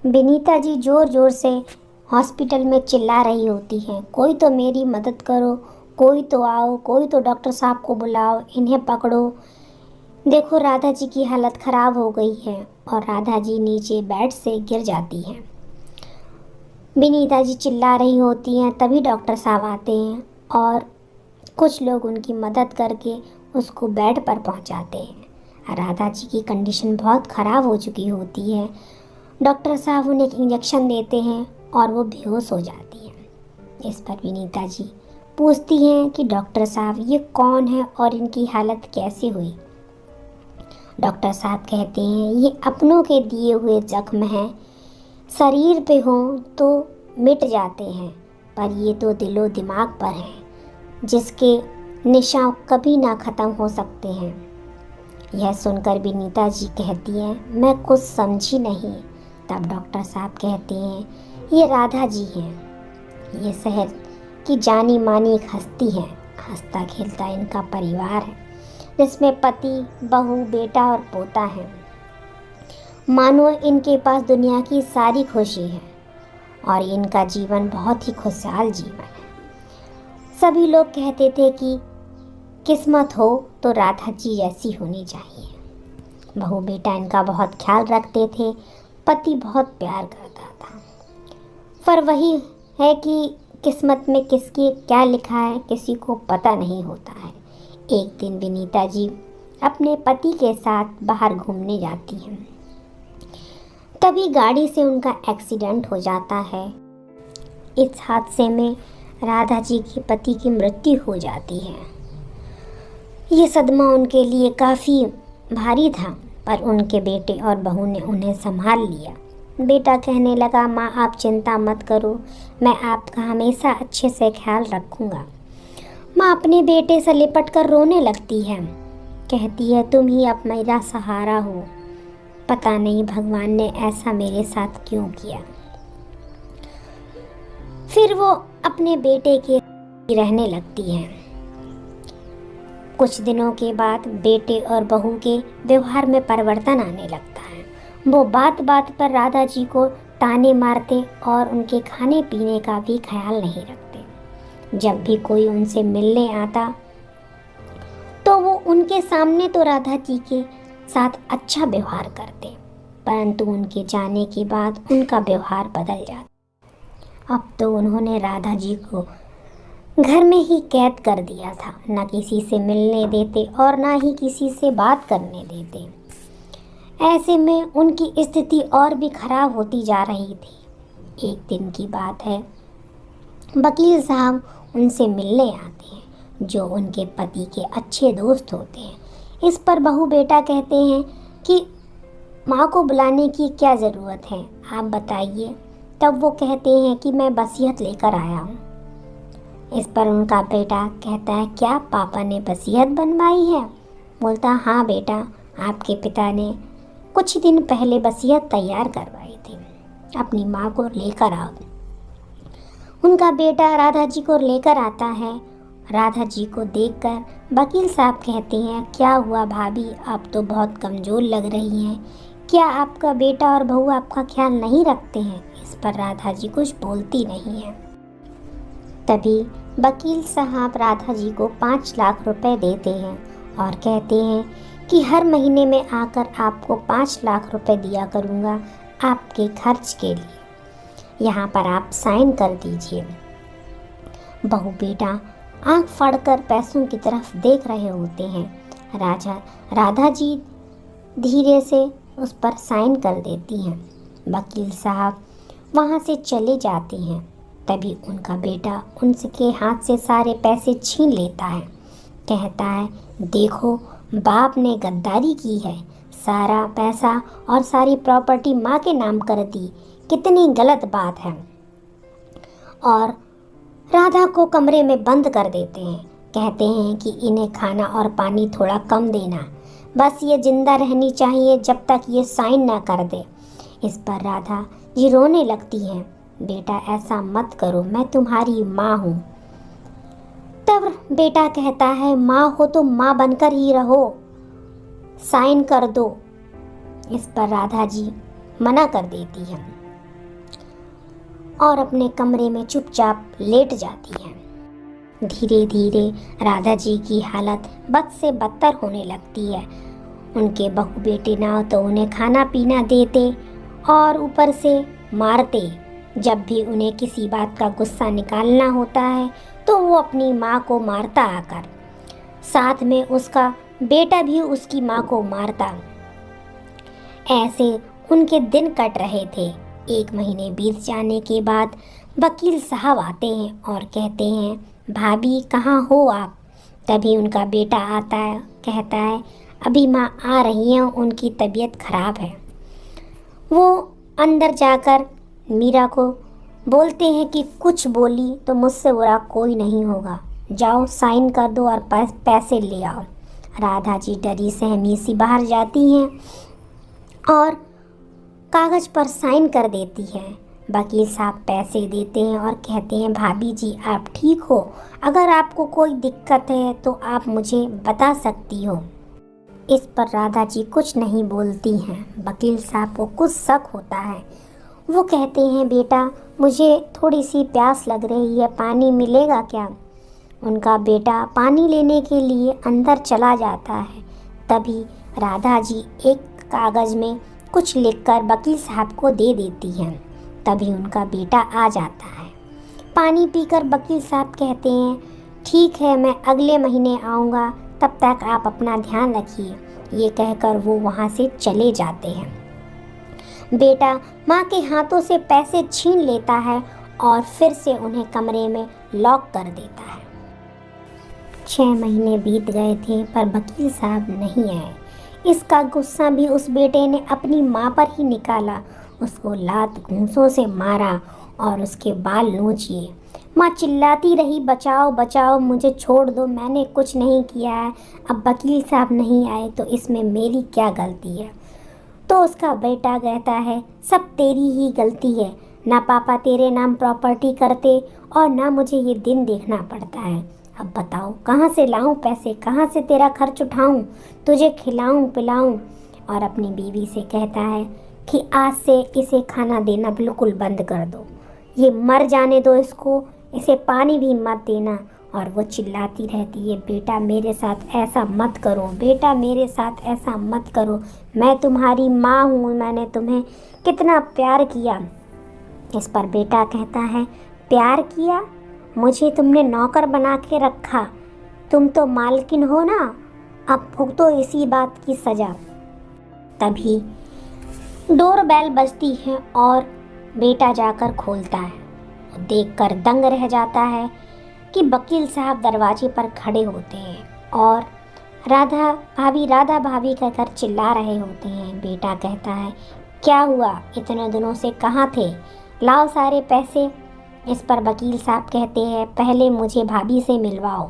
विनीता जी ज़ोर ज़ोर से हॉस्पिटल में चिल्ला रही होती हैं, कोई तो मेरी मदद करो, कोई तो आओ, कोई तो डॉक्टर साहब को बुलाओ, इन्हें पकड़ो। देखो राधा जी की हालत ख़राब हो गई है और राधा जी नीचे बेड से गिर जाती हैं। विनीता जी चिल्ला रही होती हैं, तभी डॉक्टर साहब आते हैं और कुछ लोग उनकी मदद करके उसको बेड पर पहुंचाते हैं। राधा जी की कंडीशन बहुत ख़राब हो चुकी होती है। डॉक्टर साहब उन्हें एक इंजेक्शन देते हैं और वो बेहोश हो जाती है। इस पर विनीता जी पूछती हैं कि डॉक्टर साहब ये कौन है और इनकी हालत कैसे हुई। डॉक्टर साहब कहते हैं ये अपनों के दिए हुए जख्म हैं, शरीर पे हो तो मिट जाते हैं, पर ये तो दिलो दिमाग पर हैं जिसके निशान कभी ना ख़त्म हो सकते हैं। यह सुनकर विनीता जी कहती हैं मैं कुछ समझी नहीं। तब डॉक्टर साहब कहते हैं ये राधा जी हैं, ये शहर की जानी मानी एक हस्ती है, हंसता खेलता इनका परिवार है जिसमें पति, बहू, बेटा और पोता है। मानो इनके पास दुनिया की सारी खुशी है और इनका जीवन बहुत ही खुशहाल जीवन है। सभी लोग कहते थे कि किस्मत हो तो राधा जी जैसी होनी चाहिए। बहू बेटा इनका बहुत ख्याल रखते थे, पति बहुत प्यार करता था। पर वही है कि किस्मत में किसकी क्या लिखा है किसी को पता नहीं होता है। एक दिन विनीता जी अपने पति के साथ बाहर घूमने जाती हैं, तभी गाड़ी से उनका एक्सीडेंट हो जाता है। इस हादसे में राधा जी के पति की मृत्यु हो जाती है। ये सदमा उनके लिए काफ़ी भारी था, पर उनके बेटे और बहू ने उन्हें संभाल लिया। बेटा कहने लगा माँ आप चिंता मत करो, मैं आपका हमेशा अच्छे से ख्याल रखूँगा। माँ अपने बेटे से लिपट कर रोने लगती है, कहती है तुम ही अब मेरा सहारा हो, पता नहीं भगवान ने ऐसा मेरे साथ क्यों किया। फिर वो अपने बेटे के रहने लगती है। कुछ दिनों के बाद बेटे और बहू के व्यवहार में परिवर्तन आने लगता है। वो बात बात पर राधा जी को ताने मारते और उनके खाने पीने का भी ख्याल नहीं रखते। जब भी कोई उनसे मिलने आता तो वो उनके सामने तो राधा जी के साथ अच्छा व्यवहार करते, परंतु उनके जाने के बाद उनका व्यवहार बदल जाता। अब तो उन्होंने राधा जी को घर में ही कैद कर दिया था, न किसी से मिलने देते और ना ही किसी से बात करने देते। ऐसे में उनकी स्थिति और भी खराब होती जा रही थी। एक दिन की बात है, वकील साहब उनसे मिलने आते हैं जो उनके पति के अच्छे दोस्त होते हैं। इस पर बहू बेटा कहते हैं कि माँ को बुलाने की क्या ज़रूरत है, आप बताइए। तब वो कहते हैं कि मैं वसीयत लेकर आया हूँ। इस पर उनका बेटा कहता है क्या पापा ने वसीयत बनवाई है। बोलता हाँ बेटा, आपके पिता ने कुछ दिन पहले वसीयत तैयार करवाई थी, अपनी माँ को लेकर आओ। उनका बेटा राधा जी को लेकर आता है। राधा जी को देखकर वकील साहब कहते हैं क्या हुआ भाभी, आप तो बहुत कमज़ोर लग रही हैं, क्या आपका बेटा और बहू आपका ख्याल नहीं रखते हैं। इस पर राधा जी कुछ बोलती नहीं है। तभी वकील साहब राधा जी को 5 लाख रुपए देते हैं और कहते हैं कि हर महीने में आकर आपको 5 लाख रुपए दिया करूँगा आपके खर्च के लिए, यहाँ पर आप साइन कर दीजिए। बहू बेटा आंख फाड़कर पैसों की तरफ देख रहे होते हैं। राधा जी धीरे से उस पर साइन कर देती हैं। वकील साहब वहाँ से चले जाते हैं। तभी उनका बेटा उनके हाथ से सारे पैसे छीन लेता है, कहता है देखो बाप ने गद्दारी की है, सारा पैसा और सारी प्रॉपर्टी माँ के नाम कर दी, कितनी गलत बात है। और राधा को कमरे में बंद कर देते हैं, कहते हैं कि इन्हें खाना और पानी थोड़ा कम देना, बस ये जिंदा रहनी चाहिए जब तक ये साइन ना कर दे। इस पर राधा जी रोने लगती हैं, बेटा ऐसा मत करो, मैं तुम्हारी माँ हूँ। तब बेटा कहता है माँ हो तो माँ बनकर ही रहो, साइन कर दो। इस पर राधा जी मना कर देती है। और अपने कमरे में चुपचाप लेट जाती हैं। धीरे धीरे राधा जी की हालत बद से बदतर होने लगती है। उनके बहू बेटे ना तो उन्हें खाना पीना देते और ऊपर से मारते। जब भी उन्हें किसी बात का गुस्सा निकालना होता है तो वो अपनी माँ को मारता आकर, साथ में उसका बेटा भी उसकी माँ को मारता। ऐसे उनके दिन कट रहे थे। 1 महीने बीत जाने के बाद वकील साहब आते हैं और कहते हैं, भाभी कहाँ हो आप? तभी उनका बेटा आता है, कहता है, अभी माँ आ रही हैं, उनकी तबीयत खराब है। वो अंदर जाकर मीरा को बोलते हैं कि कुछ बोली तो मुझसे बुरा कोई नहीं होगा, जाओ साइन कर दो और पैसे ले आओ। राधा जी डरी सहमी सी बाहर जाती हैं और कागज़ पर साइन कर देती है। वकील साहब पैसे देते हैं और कहते हैं, भाभी जी आप ठीक हो? अगर आपको कोई दिक्कत है तो आप मुझे बता सकती हो। इस पर राधा जी कुछ नहीं बोलती हैं। वकील साहब को कुछ शक होता है। वो कहते हैं, बेटा मुझे थोड़ी सी प्यास लग रही है, पानी मिलेगा क्या? उनका बेटा पानी लेने के लिए अंदर चला जाता है। तभी राधा जी एक कागज़ में कुछ लिखकर वकील साहब को दे देती हैं। तभी उनका बेटा आ जाता है। पानी पीकर वकील साहब कहते हैं, ठीक है मैं अगले महीने आऊँगा, तब तक आप अपना ध्यान रखिए। ये कहकर वो वहाँ से चले जाते हैं। बेटा माँ के हाथों से पैसे छीन लेता है और फिर से उन्हें कमरे में लॉक कर देता है। 6 महीने बीत गए थे पर वकील साहब नहीं आए। इसका गुस्सा भी उस बेटे ने अपनी माँ पर ही निकाला। उसको लात घूंसों से मारा और उसके बाल नोचिए। माँ चिल्लाती रही, बचाओ बचाओ, मुझे छोड़ दो, मैंने कुछ नहीं किया है। अब वकील साहब नहीं आए तो इसमें मेरी क्या गलती है? तो उसका बेटा कहता है, सब तेरी ही गलती है, ना पापा तेरे नाम प्रॉपर्टी करते और ना मुझे ये दिन देखना पड़ता है। अब बताओ कहाँ से लाऊं पैसे, कहाँ से तेरा खर्च उठाऊं, तुझे खिलाऊं पिलाऊं? और अपनी बीवी से कहता है कि आज से इसे खाना देना बिल्कुल बंद कर दो, ये मर जाने दो इसको, इसे पानी भी मत देना। और वो चिल्लाती रहती है, बेटा मेरे साथ ऐसा मत करो, बेटा मेरे साथ ऐसा मत करो, मैं तुम्हारी माँ हूँ, मैंने तुम्हें कितना प्यार किया। इस पर बेटा कहता है, प्यार किया? मुझे तुमने नौकर बना के रखा, तुम तो मालकिन हो ना, अब भुगतो इसी बात की सज़ा। तभी डोरबेल बजती है और बेटा जाकर खोलता है। देखकर दंग रह जाता है कि वकील साहब दरवाजे पर खड़े होते हैं और राधा भाभी कहकर चिल्ला रहे होते हैं। बेटा कहता है, क्या हुआ, इतने दिनों से कहाँ थे, लाओ सारे पैसे। इस पर वकील साहब कहते हैं, पहले मुझे भाभी से मिलवाओ।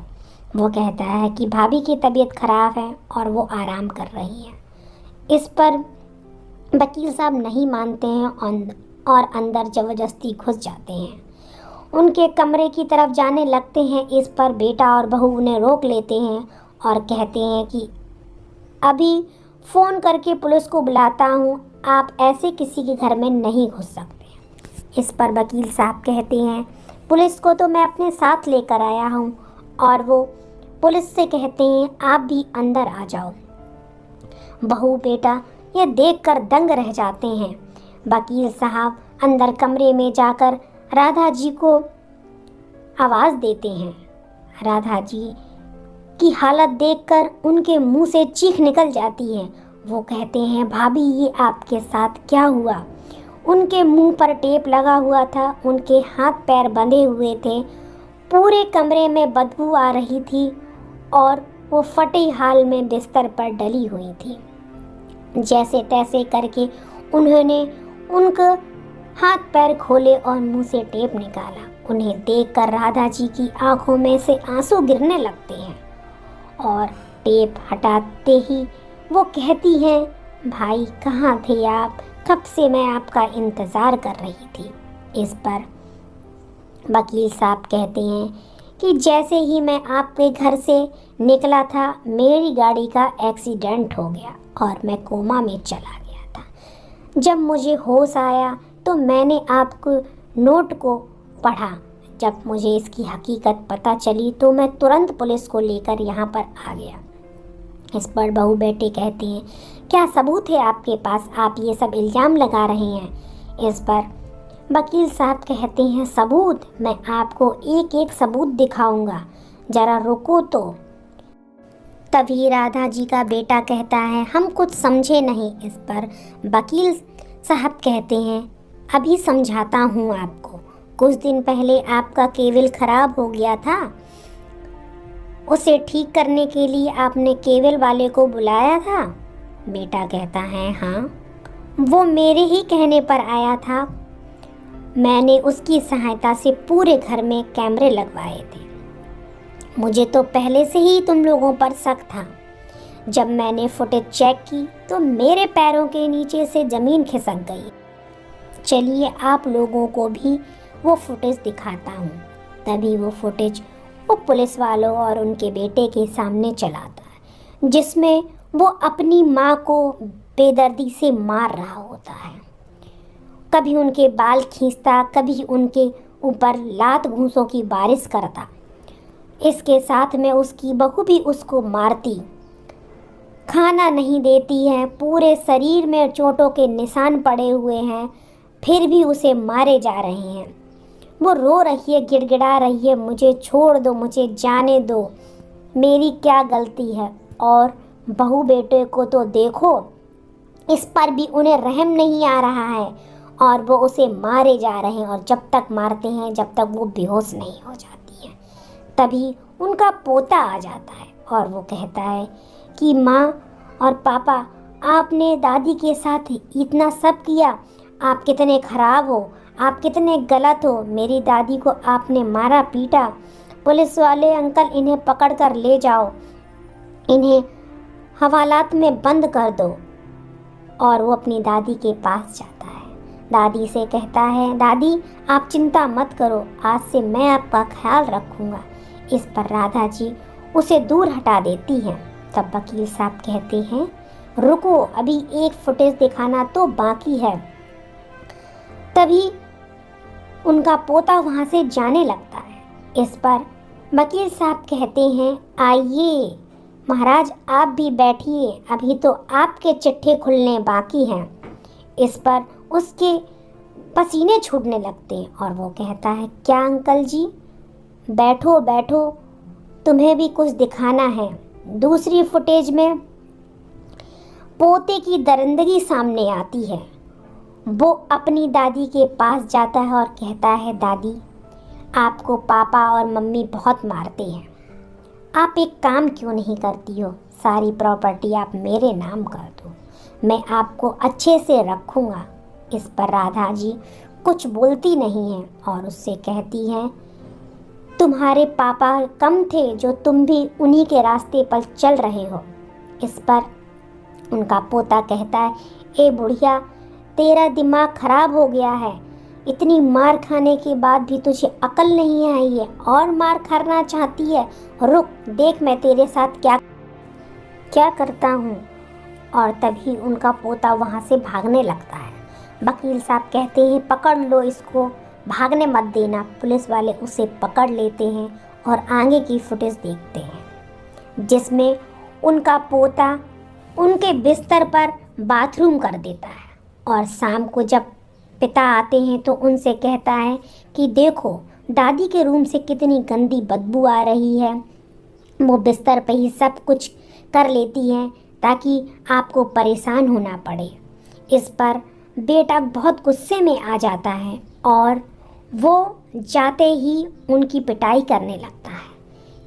वो कहता है कि भाभी की तबीयत खराब है और वो आराम कर रही है। इस पर वकील साहब नहीं मानते हैं और अंदर ज़बरदस्ती घुस जाते हैं। उनके कमरे की तरफ जाने लगते हैं। इस पर बेटा और बहू उन्हें रोक लेते हैं और कहते हैं कि अभी फ़ोन करके पुलिस को बुलाता हूँ, आप ऐसे किसी के घर में नहीं घुस सकते। इस पर वकील साहब कहते हैं, पुलिस को तो मैं अपने साथ लेकर आया हूँ। और वो पुलिस से कहते हैं, आप भी अंदर आ जाओ। बहू बेटा ये देखकर दंग रह जाते हैं। वकील साहब अंदर कमरे में जाकर राधा जी को आवाज़ देते हैं। राधा जी की हालत देखकर उनके मुंह से चीख निकल जाती है। वो कहते हैं, भाभी ये आपके साथ क्या हुआ? उनके मुंह पर टेप लगा हुआ था, उनके हाथ पैर बंधे हुए थे, पूरे कमरे में बदबू आ रही थी और वो फटे हाल में बिस्तर पर डली हुई थी। जैसे तैसे करके उन्होंने उनके हाथ पैर खोले और मुंह से टेप निकाला। उन्हें देखकर राधा जी की आंखों में से आंसू गिरने लगते हैं और टेप हटाते ही वो कहती हैं, भाई कहाँ थे आप, कब से मैं आपका इंतज़ार कर रही थी। इस पर वकील साहब कहते हैं कि जैसे ही मैं आपके घर से निकला था मेरी गाड़ी का एक्सीडेंट हो गया और मैं कोमा में चला गया था। जब मुझे होश आया तो मैंने आपको नोट को पढ़ा। जब मुझे इसकी हकीकत पता चली तो मैं तुरंत पुलिस को लेकर यहाँ पर आ गया। इस पर बहू बेटे कहते हैं, क्या सबूत है आपके पास, आप ये सब इल्ज़ाम लगा रहे हैं। इस पर वकील साहब कहते हैं, सबूत, मैं आपको एक एक सबूत दिखाऊंगा, ज़रा रुको तो। तभी राधा जी का बेटा कहता है, हम कुछ समझे नहीं। इस पर वकील साहब कहते हैं, अभी समझाता हूँ आपको। कुछ दिन पहले आपका केबिल खराब हो गया था, उसे ठीक करने के लिए आपने केबिल वाले को बुलाया था। बेटा कहता है, हाँ, वो मेरे ही कहने पर आया था। मैंने उसकी सहायता से पूरे घर में कैमरे लगवाए थे। मुझे तो पहले से ही तुम लोगों पर शक था। जब मैंने फुटेज चेक की तो मेरे पैरों के नीचे से ज़मीन खिसक गई। चलिए आप लोगों को भी वो फुटेज दिखाता हूँ। तभी वो फुटेज वो पुलिस वालों और उनके बेटे के सामने चलाता है, जिसमें वो अपनी माँ को बेदर्दी से मार रहा होता है। कभी उनके बाल खींचता, कभी उनके ऊपर लात घूंसों की बारिश करता। इसके साथ में उसकी बहू भी उसको मारती, खाना नहीं देती है, पूरे शरीर में चोटों के निशान पड़े हुए हैं, फिर भी उसे मारे जा रहे हैं। वो रो रही है, गिड़गिड़ा रही है, मुझे छोड़ दो, मुझे जाने दो, मेरी क्या गलती है। और बहू बेटे को तो देखो, इस पर भी उन्हें रहम नहीं आ रहा है और वो उसे मारे जा रहे हैं, और जब तक मारते हैं जब तक वो बेहोश नहीं हो जाती है। तभी उनका पोता आ जाता है और वो कहता है कि माँ और पापा, आपने दादी के साथ इतना सब किया, आप कितने खराब हो, आप कितने गलत हो। मेरी दादी को आपने मारा पीटा। पुलिस वाले अंकल, इन्हें पकड़ कर ले जाओ, इन्हें हवालात में बंद कर दो। और वो अपनी दादी के पास जाता है। दादी से कहता है, दादी आप चिंता मत करो, आज से मैं आपका ख्याल रखूँगा। इस पर राधा जी उसे दूर हटा देती हैं। तब वकील साहब कहते हैं, रुको, अभी एक फुटेज दिखाना तो बाकी है। तभी उनका पोता वहाँ से जाने लगता है। इस पर वकील साहब कहते हैं, आइए महाराज, आप भी बैठिए, अभी तो आपके चिट्ठे खुलने बाकी हैं। इस पर उसके पसीने छूटने लगते हैं और वो कहता है, क्या अंकल जी, बैठो बैठो, तुम्हें भी कुछ दिखाना है। दूसरी फुटेज में पोते की दरिंदगी सामने आती है। वो अपनी दादी के पास जाता है और कहता है, दादी आपको पापा और मम्मी बहुत मारते हैं, आप एक काम क्यों नहीं करती हो, सारी प्रॉपर्टी आप मेरे नाम कर दो, मैं आपको अच्छे से रखूँगा। इस पर राधा जी कुछ बोलती नहीं है और उससे कहती हैं, तुम्हारे पापा कम थे जो तुम भी उन्हीं के रास्ते पर चल रहे हो। इस पर उनका पोता कहता है, ए बुढ़िया, तेरा दिमाग खराब हो गया है, इतनी मार खाने के बाद भी तुझे अकल नहीं आई है और मार खाना चाहती है। रुक, देख मैं तेरे साथ क्या क्या करता हूँ। और तभी उनका पोता वहाँ से भागने लगता है। वकील साहब कहते हैं, पकड़ लो इसको, भागने मत देना। पुलिस वाले उसे पकड़ लेते हैं और आगे की फुटेज देखते हैं, जिसमें उनका पोता उनके बिस्तर पर बाथरूम कर देता है। और शाम को जब पिता आते हैं तो उनसे कहता है कि देखो, दादी के रूम से कितनी गंदी बदबू आ रही है। वो बिस्तर पे ही सब कुछ कर लेती हैं ताकि आपको परेशान होना पड़े। इस पर बेटा बहुत गुस्से में आ जाता है और वो जाते ही उनकी पिटाई करने लगता है।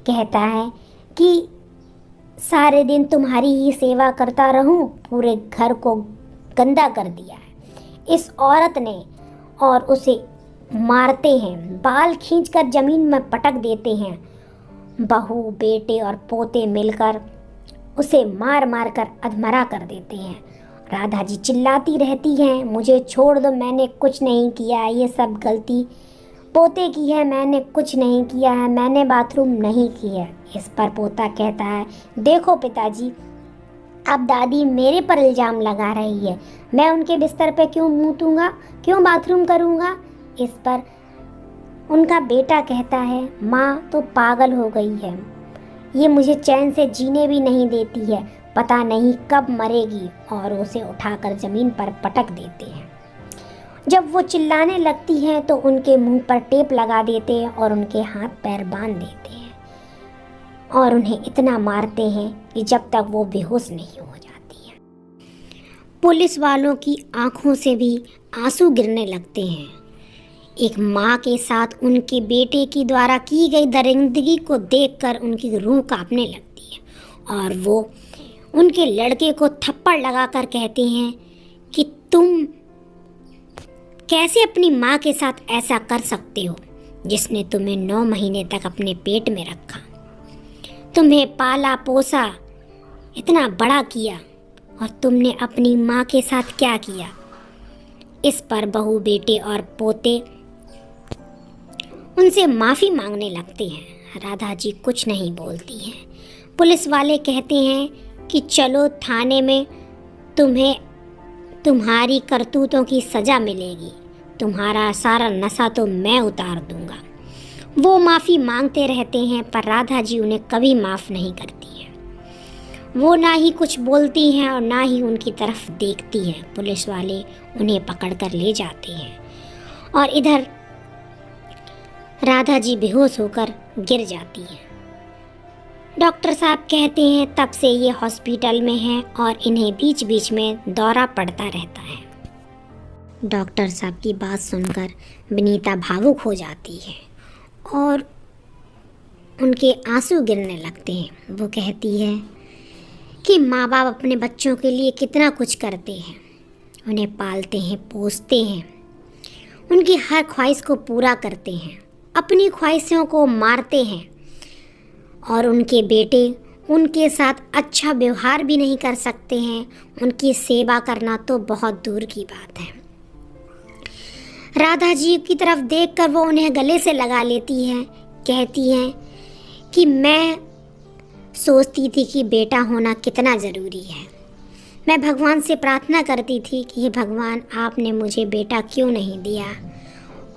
कहता है कि सारे दिन तुम्हारी ही सेवा करता रहूं, पूरे घर को गंदा कर दिया है इस औरत ने। और उसे मारते हैं, बाल खींचकर ज़मीन में पटक देते हैं। बहू, बेटे और पोते मिलकर उसे मार मार कर अधमरा कर देते हैं। राधा जी चिल्लाती रहती हैं, मुझे छोड़ दो, मैंने कुछ नहीं किया, ये सब गलती पोते की है, मैंने कुछ नहीं किया है, मैंने बाथरूम नहीं किया है। इस पर पोता कहता है, देखो पिताजी, अब दादी मेरे पर इल्ज़ाम लगा रही है, मैं उनके बिस्तर पे क्यों मुँह दूँगा, क्यों बाथरूम करूँगा। इस पर उनका बेटा कहता है, माँ तो पागल हो गई है, ये मुझे चैन से जीने भी नहीं देती है, पता नहीं कब मरेगी, और उसे उठाकर ज़मीन पर पटक देते हैं। जब वो चिल्लाने लगती हैं तो उनके मुंह पर टेप लगा देते हैं और उनके हाथ पैर बांध देते हैं और उन्हें इतना मारते हैं कि जब तक वो बेहोश नहीं हो जाती है। पुलिस वालों की आंखों से भी आंसू गिरने लगते हैं। एक माँ के साथ उनके बेटे की द्वारा की गई दरिंदगी को देखकर उनकी रूह कांपने लगती है और वो उनके लड़के को थप्पड़ लगाकर कहते हैं कि तुम कैसे अपनी माँ के साथ ऐसा कर सकते हो, जिसने तुम्हें 9 महीने तक अपने पेट में रखा, तुम्हें पाला पोसा, इतना बड़ा किया, और तुमने अपनी माँ के साथ क्या किया। इस पर बहू, बेटे और पोते उनसे माफ़ी मांगने लगते हैं। राधा जी कुछ नहीं बोलती हैं। पुलिस वाले कहते हैं कि चलो थाने में, तुम्हें तुम्हारी करतूतों की सज़ा मिलेगी, तुम्हारा सारा नशा तो मैं उतार दूंगा। वो माफ़ी मांगते रहते हैं पर राधा जी उन्हें कभी माफ़ नहीं करती है। वो ना ही कुछ बोलती हैं और ना ही उनकी तरफ देखती हैं। पुलिस वाले उन्हें पकड़कर ले जाते हैं और इधर राधा जी बेहोश होकर गिर जाती हैं। डॉक्टर साहब कहते हैं तब से ये हॉस्पिटल में हैं और इन्हें बीच बीच में दौरा पड़ता रहता है। डॉक्टर साहब की बात सुनकर विनीता भावुक हो जाती है और उनके आंसू गिरने लगते हैं। वो कहती है कि माँ बाप अपने बच्चों के लिए कितना कुछ करते हैं, उन्हें पालते हैं, पोसते हैं, उनकी हर ख्वाहिश को पूरा करते हैं, अपनी ख्वाहिशों को मारते हैं, और उनके बेटे उनके साथ अच्छा व्यवहार भी नहीं कर सकते हैं। उनकी सेवा करना तो बहुत दूर की बात है। राधा जी की तरफ देखकर वो उन्हें गले से लगा लेती हैं, कहती हैं कि मैं सोचती थी कि बेटा होना कितना ज़रूरी है। मैं भगवान से प्रार्थना करती थी कि हे भगवान, आपने मुझे बेटा क्यों नहीं दिया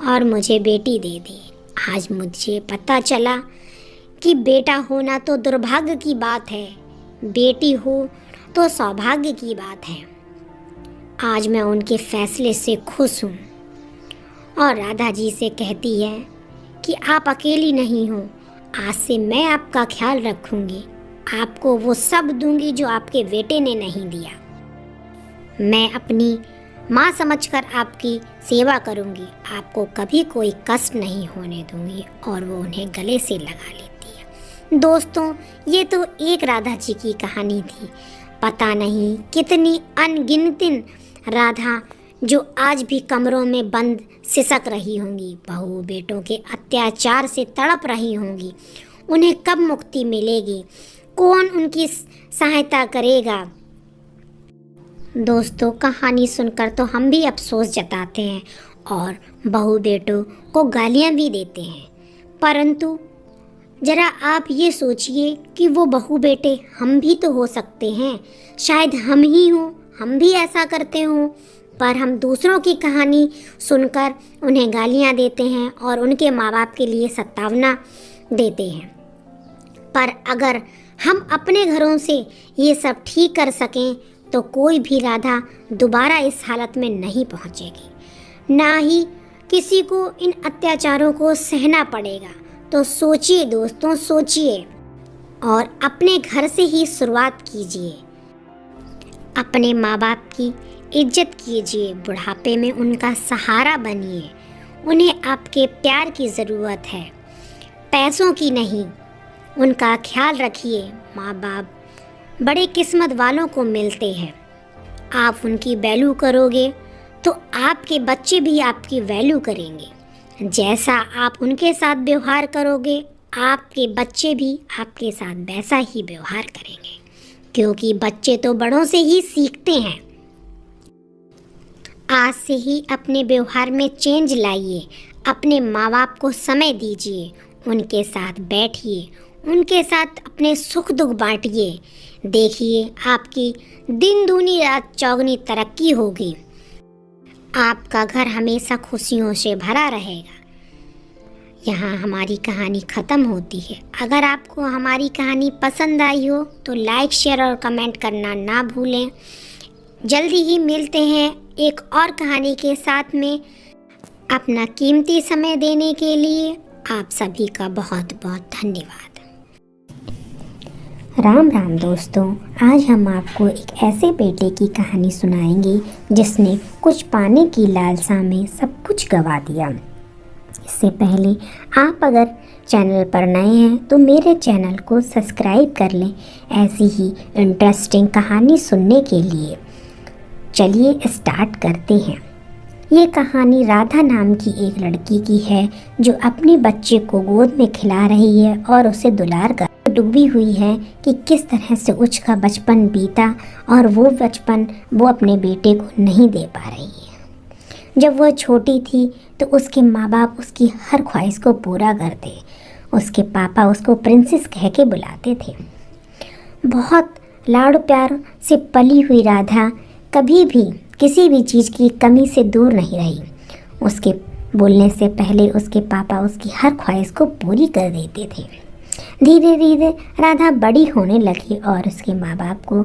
और मुझे बेटी दे दी। आज मुझे पता चला कि बेटा होना तो दुर्भाग्य की बात है, बेटी हो तो सौभाग्य की बात है। आज मैं उनके फैसले से खुश हूँ और राधा जी से कहती है कि आप अकेली नहीं हो, आज से मैं आपका ख्याल रखूँगी, आपको वो सब दूंगी जो आपके बेटे ने नहीं दिया। मैं अपनी माँ समझकर आपकी सेवा करूँगी, आपको कभी कोई कष्ट नहीं होने दूँगी। और वो उन्हें गले से लगा लेती है। दोस्तों, ये तो एक राधा जी की कहानी थी। पता नहीं कितनी अनगिनती राधा जो आज भी कमरों में बंद सिसक रही होंगी, बहू बेटों के अत्याचार से तड़प रही होंगी। उन्हें कब मुक्ति मिलेगी, कौन उनकी सहायता करेगा। दोस्तों, कहानी सुनकर तो हम भी अफसोस जताते हैं और बहू बेटों को गालियां भी देते हैं, परंतु ज़रा आप ये सोचिए कि वो बहू बेटे हम भी तो हो सकते हैं। शायद हम ही हों, हम भी ऐसा करते हों, पर हम दूसरों की कहानी सुनकर उन्हें गालियां देते हैं और उनके माँ बाप के लिए सतावना देते हैं। पर अगर हम अपने घरों से ये सब ठीक कर सकें तो कोई भी राधा दोबारा इस हालत में नहीं पहुंचेगी, ना ही किसी को इन अत्याचारों को सहना पड़ेगा। तो सोचिए दोस्तों, सोचिए और अपने घर से ही शुरुआत कीजिए। अपने माँ बाप की इज्जत कीजिए, बुढ़ापे में उनका सहारा बनिए। उन्हें आपके प्यार की ज़रूरत है, पैसों की नहीं। उनका ख्याल रखिए। माँ बाप बड़े किस्मत वालों को मिलते हैं। आप उनकी वैल्यू करोगे तो आपके बच्चे भी आपकी वैल्यू करेंगे। जैसा आप उनके साथ व्यवहार करोगे, आपके बच्चे भी आपके साथ वैसा ही व्यवहार करेंगे, क्योंकि बच्चे तो बड़ों से ही सीखते हैं। आज से ही अपने व्यवहार में चेंज लाइए। अपने माँ बाप को समय दीजिए, उनके साथ बैठिए, उनके साथ अपने सुख दुख बांटिए। देखिए, आपकी दिन दूनी रात चौगनी तरक्की होगी। आपका घर हमेशा खुशियों से भरा रहेगा। यहाँ हमारी कहानी ख़त्म होती है। अगर आपको हमारी कहानी पसंद आई हो तो लाइक, शेयर और कमेंट करना ना भूलें। जल्दी ही मिलते हैं एक और कहानी के साथ में। अपना कीमती समय देने के लिए आप सभी का बहुत बहुत धन्यवाद। राम राम दोस्तों, आज हम आपको एक ऐसे बेटे की कहानी सुनाएंगे जिसने कुछ पाने की लालसा में सब कुछ गंवा दिया। इससे पहले आप अगर चैनल पर नए हैं तो मेरे चैनल को सब्सक्राइब कर लें ऐसी ही इंटरेस्टिंग कहानी सुनने के लिए। चलिए स्टार्ट करते हैं। ये कहानी राधा नाम की एक लड़की की है जो अपने बच्चे को गोद में खिला रही है और उसे दुलार कर डूबी हुई है कि किस तरह से उसका बचपन बीता और वो बचपन वो अपने बेटे को नहीं दे पा रही है। जब वह छोटी थी तो उसके माँ बाप उसकी हर ख्वाहिश को पूरा करते। उसके पापा उसको प्रिंसेस कह के बुलाते थे। बहुत लाड़ प्यार से पली हुई राधा कभी भी किसी भी चीज़ की कमी से दूर नहीं रही। उसके बोलने से पहले उसके पापा उसकी हर ख्वाहिश को पूरी कर देते थे। धीरे धीरे राधा बड़ी होने लगी और उसके माँ बाप को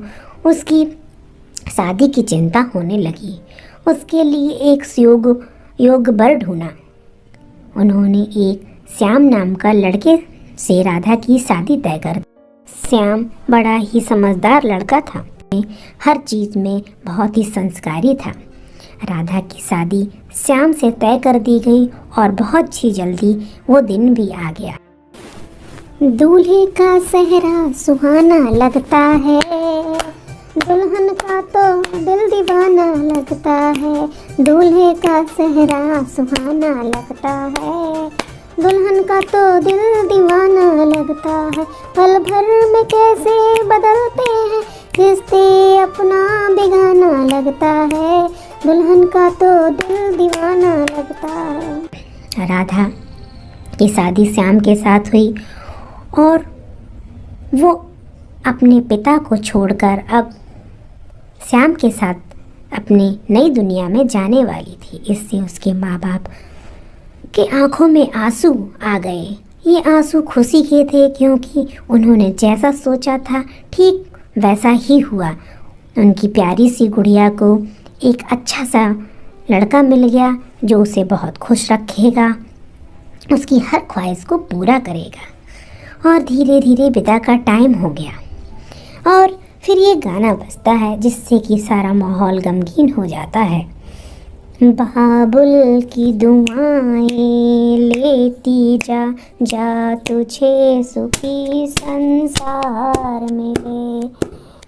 उसकी शादी की चिंता होने लगी। उसके लिए एक योग्य वर ढूंढा। उन्होंने एक श्याम नाम का लड़के से राधा की शादी तय कर दी। श्याम बड़ा ही समझदार लड़का था, हर चीज़ में बहुत ही संस्कारी था। राधा की शादी श्याम से तय कर दी गई और बहुत ही जल्दी वो दिन भी आ गया। दूल्हे का सेहरा सुहाना लगता है, दुल्हन का तो दिल दीवाना लगता है। दूल्हे का सेहरा सुहाना लगता है, दुल्हन का तो दिल दीवाना लगता है। पल भर में कैसे बदलते हैं रिश्ते, अपना बेगाना लगता है। दुल्हन का तो दिल दीवाना लगता है। राधा की शादी श्याम के साथ हुई और वो अपने पिता को छोड़कर अब श्याम के साथ अपनी नई दुनिया में जाने वाली थी। इससे उसके माँ बाप के आंखों में आंसू आ गए। ये आंसू खुशी के थे क्योंकि उन्होंने जैसा सोचा था ठीक वैसा ही हुआ। उनकी प्यारी सी गुड़िया को एक अच्छा सा लड़का मिल गया जो उसे बहुत खुश रखेगा, उसकी हर ख्वाहिश को पूरा करेगा। और धीरे धीरे विदा का टाइम हो गया और फिर ये गाना बजता है जिससे कि सारा माहौल गमगीन हो जाता है। बाबुल की दुआएं लेती जा, जा तुझे सुखी संसार में।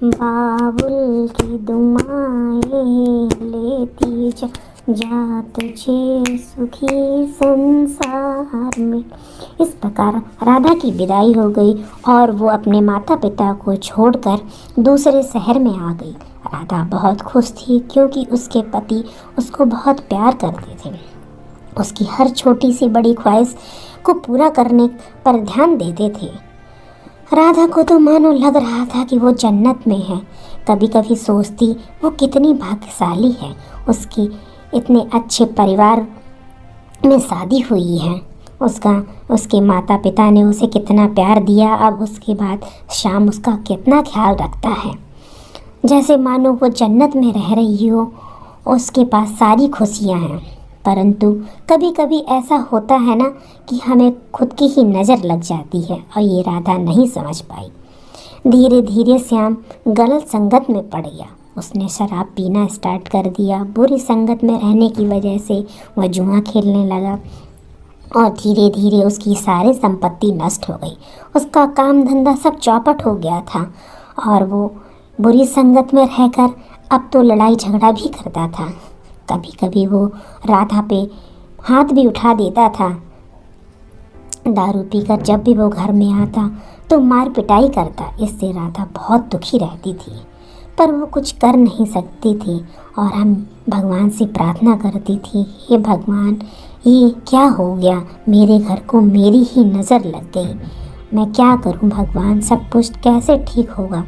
बाबुल की दुआएं लेती जा, जा तुझे सुखी संसार में। इस प्रकार राधा की विदाई हो गई और वो अपने माता पिता को छोड़कर दूसरे शहर में आ गई। राधा बहुत खुश थी क्योंकि उसके पति उसको बहुत प्यार करते थे। उसकी हर छोटी सी बड़ी ख्वाहिश को पूरा करने पर ध्यान देते थे। राधा को तो मानो लग रहा था कि वो जन्नत में है। कभी कभी सोचती वो कितनी भाग्यशाली है, उसकी इतने अच्छे परिवार में शादी हुई है। उसके माता पिता ने उसे कितना प्यार दिया। अब उसके बाद श्याम उसका कितना ख्याल रखता है, जैसे मानो वो जन्नत में रह रही हो। उसके पास सारी खुशियाँ हैं। परंतु कभी कभी ऐसा होता है ना कि हमें खुद की ही नज़र लग जाती है और ये राधा नहीं समझ पाई। धीरे धीरे श्याम गलत संगत में पड़ गया। उसने शराब पीना स्टार्ट कर दिया। बुरी संगत में रहने की वजह से वह जुआ खेलने लगा और धीरे धीरे उसकी सारी संपत्ति नष्ट हो गई। उसका काम धंधा सब चौपट हो गया था और वो बुरी संगत में रहकर अब तो लड़ाई झगड़ा भी करता था। कभी कभी वो राधा पे हाथ भी उठा देता था। दारू पीकर जब भी वो घर में आता तो मार पिटाई करता। इससे राधा बहुत दुखी रहती थी, पर वो कुछ कर नहीं सकती थी और हम भगवान से प्रार्थना करती थी, हे भगवान, ये क्या हो गया, मेरे घर को मेरी ही नज़र लग गई, मैं क्या करूं भगवान, सब कुछ कैसे ठीक होगा।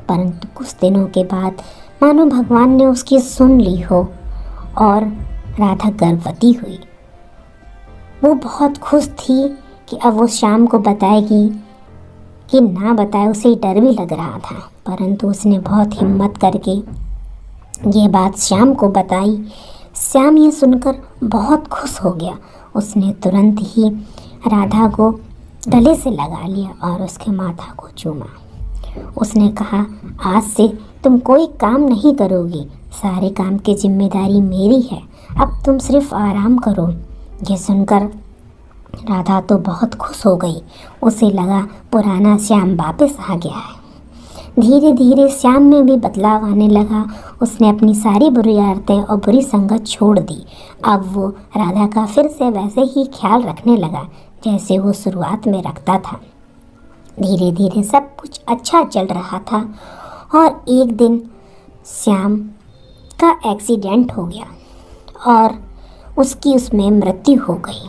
परंतु कुछ दिनों के बाद मानो भगवान ने उसकी सुन ली हो और राधा गर्भवती हुई। वो बहुत खुश थी कि अब वो श्याम को बताएगी कि ना बताए, उसे डर भी लग रहा था, परंतु उसने बहुत हिम्मत करके ये बात श्याम को बताई। श्याम ये सुनकर बहुत खुश हो गया। उसने तुरंत ही राधा को गले से लगा लिया और उसके माथा को चूमा। उसने कहा, आज से तुम कोई काम नहीं करोगी, सारे काम की जिम्मेदारी मेरी है, अब तुम सिर्फ आराम करो। ये सुनकर राधा तो बहुत खुश हो गई। उसे लगा पुराना श्याम वापस आ गया है। धीरे धीरे श्याम में भी बदलाव आने लगा। उसने अपनी सारी बुरी आदतें और बुरी संगत छोड़ दी। अब वो राधा का फिर से वैसे ही ख्याल रखने लगा जैसे वो शुरुआत में रखता था। धीरे धीरे सब कुछ अच्छा चल रहा था और एक दिन श्याम का एक्सीडेंट हो गया और उसकी उसमें मृत्यु हो गई।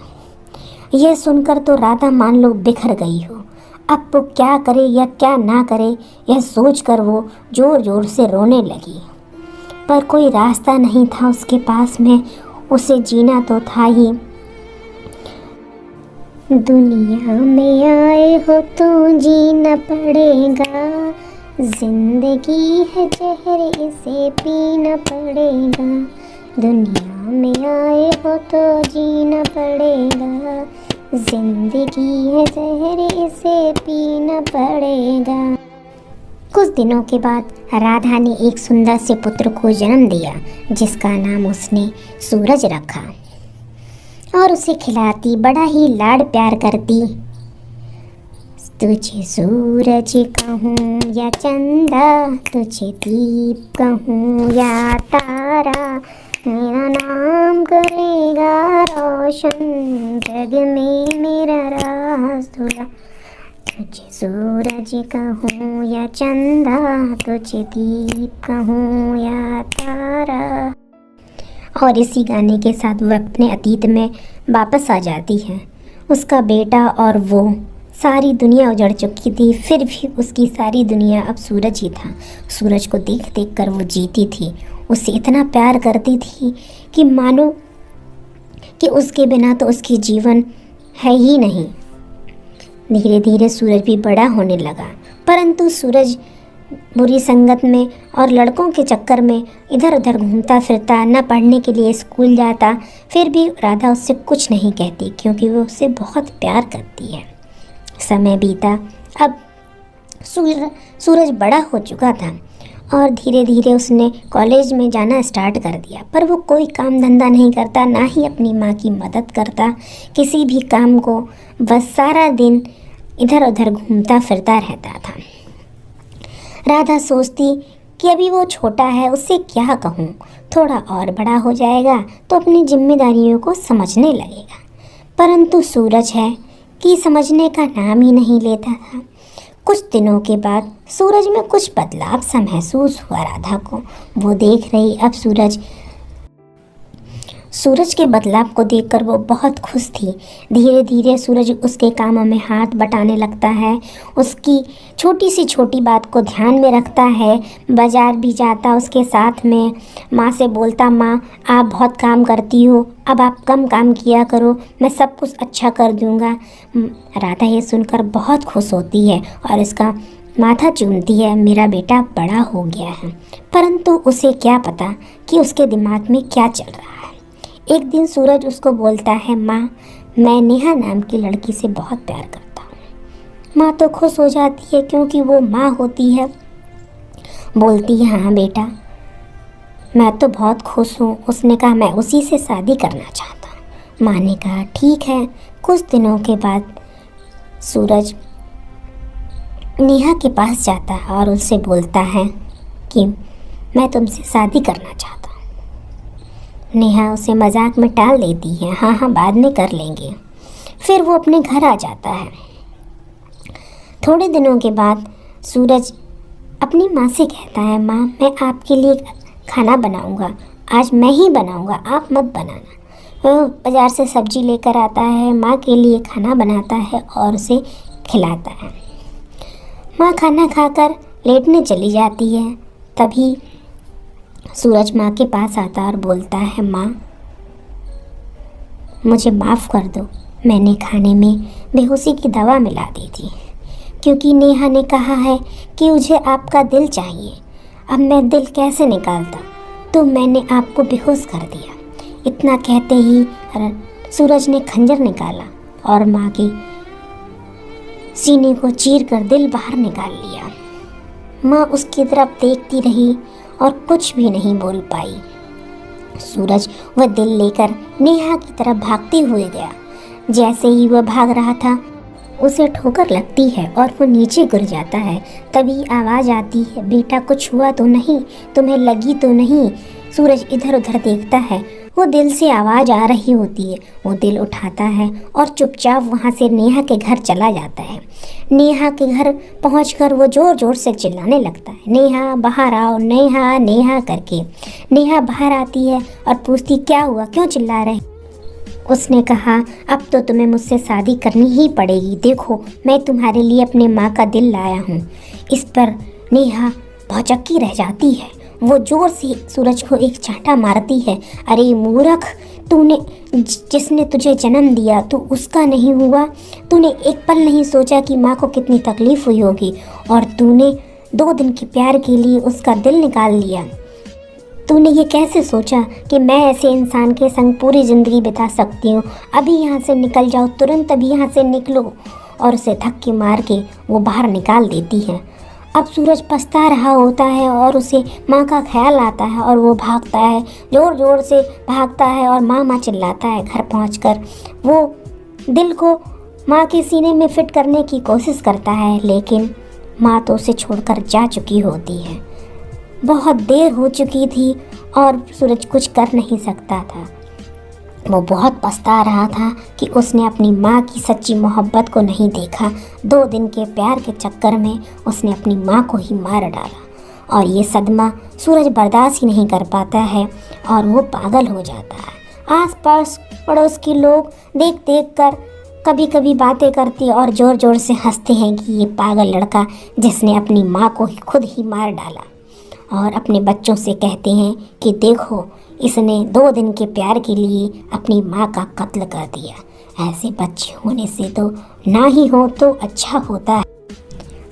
यह सुनकर तो राधा मान लो बिखर गई हो। अब वो क्या करे या क्या ना करे, यह सोचकर वो ज़ोर ज़ोर से रोने लगी। पर कोई रास्ता नहीं था उसके पास में, उसे जीना तो था ही। दुनिया में आए हो तो जीना पड़ेगा, जिंदगी है जहर इसे पीना पड़ेगा। दुनिया में आए हो तो जीना पड़ेगा, जिंदगी है जहर इसे पीना पड़ेगा। कुछ दिनों के बाद राधा ने एक सुंदर से पुत्र को जन्म दिया जिसका नाम उसने सूरज रखा और उसे खिलाती, बड़ा ही लाड प्यार करती। तुझे सूरज कहूँ या चंदा, तुझे दीप कहूँ या तारा, मेरा नाम करेगा रोशन जग में मेरा राज धुला। तुझे सूरज कहूँ या चंदा, तुझे दीप कहूँ या तारा। और इसी गाने के साथ वह अपने अतीत में वापस आ जाती है। उसका बेटा और वो सारी दुनिया उजड़ चुकी थी, फिर भी उसकी सारी दुनिया अब सूरज ही था। सूरज को देख देख कर वो जीती थी, उससे इतना प्यार करती थी कि मानो कि उसके बिना तो उसकी जीवन है ही नहीं। धीरे धीरे सूरज भी बड़ा होने लगा, परंतु सूरज बुरी संगत में और लड़कों के चक्कर में इधर उधर घूमता फिरता, न पढ़ने के लिए स्कूल जाता। फिर भी राधा उससे कुछ नहीं कहती क्योंकि वो उससे बहुत प्यार करती है। समय बीता, अब सूरज बड़ा हो चुका था और धीरे धीरे उसने कॉलेज में जाना स्टार्ट कर दिया, पर वो कोई काम धंधा नहीं करता, ना ही अपनी माँ की मदद करता किसी भी काम को। बस सारा दिन इधर उधर घूमता फिरता रहता था। राधा सोचती कि अभी वो छोटा है, उससे क्या कहूँ, थोड़ा और बड़ा हो जाएगा तो अपनी जिम्मेदारियों को समझने लगेगा। परंतु सूरज है कि समझने का नाम ही नहीं लेता था। कुछ दिनों के बाद सूरज में कुछ बदलाव सा महसूस हुआ राधा को। वो देख रही अब सूरज के बदलाव को देखकर वो बहुत खुश थी। धीरे धीरे सूरज उसके कामों में हाथ बटाने लगता है, उसकी छोटी सी छोटी बात को ध्यान में रखता है। बाजार भी जाता उसके साथ में, माँ से बोलता, माँ आप बहुत काम करती हो, अब आप कम काम किया करो, मैं सब कुछ अच्छा कर दूँगा। राधा ये सुनकर बहुत खुश होती है और इसका माथा चूमती है, मेरा बेटा बड़ा हो गया है। परंतु उसे क्या पता कि उसके दिमाग में क्या चल रहा है। एक दिन सूरज उसको बोलता है, माँ मैं नेहा नाम की लड़की से बहुत प्यार करता हूँ। माँ तो खुश हो जाती है क्योंकि वो माँ होती है। बोलती है, हाँ बेटा मैं तो बहुत खुश हूँ। उसने कहा, मैं उसी से शादी करना चाहता हूँ। माँ ने कहा, ठीक है। कुछ दिनों के बाद सूरज नेहा के पास जाता है और उससे बोलता है कि मैं तुमसे शादी करना चाहता हूँ। नेहा उसे मजाक में टाल देती है, हाँ हाँ बाद में कर लेंगे। फिर वो अपने घर आ जाता है। थोड़े दिनों के बाद सूरज अपनी माँ से कहता है, माँ मैं आपके लिए खाना बनाऊंगा, आज मैं ही बनाऊंगा, आप मत बनाना। वो बाज़ार से सब्जी लेकर आता है, माँ के लिए खाना बनाता है और उसे खिलाता है। माँ खाना खाकर लेटने चली जाती है। तभी सूरज माँ के पास आता और बोलता है, माँ मुझे माफ़ कर दो, मैंने खाने में बेहोशी की दवा मिला दी थी, क्योंकि नेहा ने कहा है कि मुझे आपका दिल चाहिए। अब मैं दिल कैसे निकालता, तो मैंने आपको बेहोश कर दिया। इतना कहते ही सूरज ने खंजर निकाला और माँ की सीने को चीर कर दिल बाहर निकाल लिया। माँ उसकी तरफ देखती रही और कुछ भी नहीं बोल पाई। सूरज वह दिल लेकर नेहा की तरफ भागते हुए गया। जैसे ही वह भाग रहा था, उसे ठोकर लगती है और वो नीचे गिर जाता है। तभी आवाज़ आती है, बेटा कुछ हुआ तो नहीं, तुम्हें लगी तो नहीं। सूरज इधर उधर देखता है, वो दिल से आवाज़ आ रही होती है। वो दिल उठाता है और चुपचाप वहाँ से नेहा के घर चला जाता है। नेहा के घर पहुंचकर वो ज़ोर ज़ोर से चिल्लाने लगता है, नेहा बाहर आओ, नेहा नेहा करके। नेहा बाहर आती है और पूछती, क्या हुआ, क्यों चिल्ला रहे। उसने कहा, अब तो तुम्हें मुझसे शादी करनी ही पड़ेगी, देखो मैं तुम्हारे लिए अपने माँ का दिल लाया हूँ। इस पर नेहा भौचक्की रह जाती है। वो जोर से सूरज को एक चांटा मारती है, अरे मूर्ख, तूने जिसने तुझे जन्म दिया तो उसका नहीं हुआ। तूने एक पल नहीं सोचा कि माँ को कितनी तकलीफ़ हुई होगी, और तूने 2 दिन के प्यार के लिए उसका दिल निकाल लिया। तूने ये कैसे सोचा कि मैं ऐसे इंसान के संग पूरी ज़िंदगी बिता सकती हूँ। अभी यहाँ से निकल जाओ, तुरंत अभी यहाँ से निकलो। और उसे धक्के मार के वो बाहर निकाल देती है। अब सूरज पछता रहा होता है और उसे माँ का ख्याल आता है और वो भागता है, ज़ोर ज़ोर से भागता है और माँ माँ चिल्लाता है। घर पहुँचकर वो दिल को माँ के सीने में फिट करने की कोशिश करता है, लेकिन माँ तो उसे छोड़कर जा चुकी होती है। बहुत देर हो चुकी थी और सूरज कुछ कर नहीं सकता था। वो बहुत पछता रहा था कि उसने अपनी माँ की सच्ची मोहब्बत को नहीं देखा। 2 दिन के प्यार के चक्कर में उसने अपनी माँ को ही मार डाला, और ये सदमा सूरज बर्दाश्त ही नहीं कर पाता है और वो पागल हो जाता है। आसपास पड़ोस के लोग देख देख कर कभी कभी बातें करती और ज़ोर ज़ोर से हंसते हैं कि ये पागल लड़का जिसने अपनी माँ को खुद ही मार डाला, और अपने बच्चों से कहते हैं कि देखो, इसने 2 दिन के प्यार के लिए अपनी माँ का कत्ल कर दिया। ऐसे बच्चे होने से तो ना ही हो तो अच्छा होता है।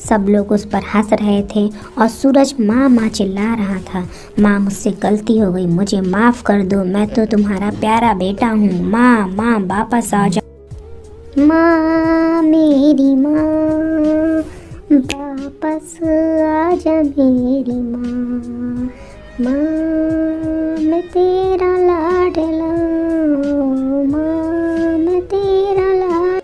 सब लोग उस पर हंस रहे थे और सूरज माँ माँ चिल्ला रहा था, माँ मुझसे गलती हो गई, मुझे माफ़ कर दो, मैं तो तुम्हारा प्यारा बेटा हूँ। माँ माँ वापस आ जा, माँ मेरी माँ वापस आजा मेरी माँ, माँ मैं तेरा लाडला, माँ मैं तेरा लाड।